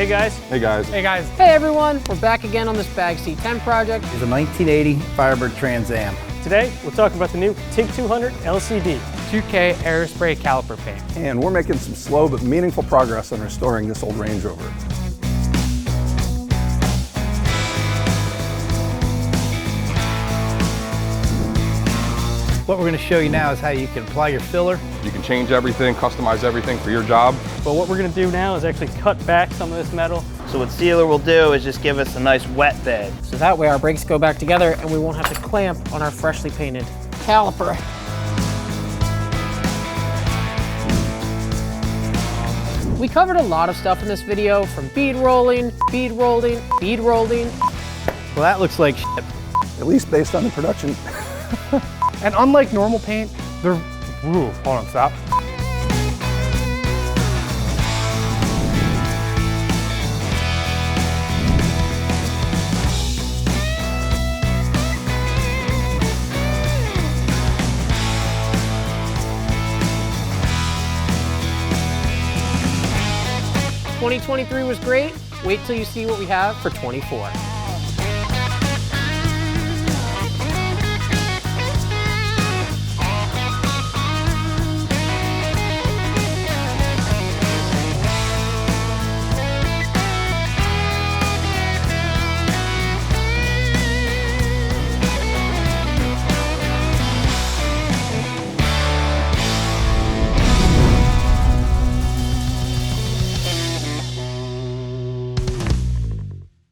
Hey guys. Hey guys. Hey guys. Hey everyone, we're back again on this Bag C10 project. It's a 1980 Firebird Trans Am. Today, we'll talk about the new TIG 200 LCD 2K Aerospray caliper paint. And we're making some slow but meaningful progress on restoring this old Range Rover. What we're going to show you now is how you can apply your filler. You can change everything, customize everything for your job. But what we're going to do now is actually cut back some of this metal. So what sealer will do is just give us a nice wet bed. So that way our brakes go back together and we won't have to clamp on our freshly painted caliper. We covered a lot of stuff in this video, from bead rolling, bead rolling, bead rolling. Well, that looks like shit. At least based on the production. And unlike normal paint, they're, hold on, stop. '23 was great. Wait till you see what we have for '24.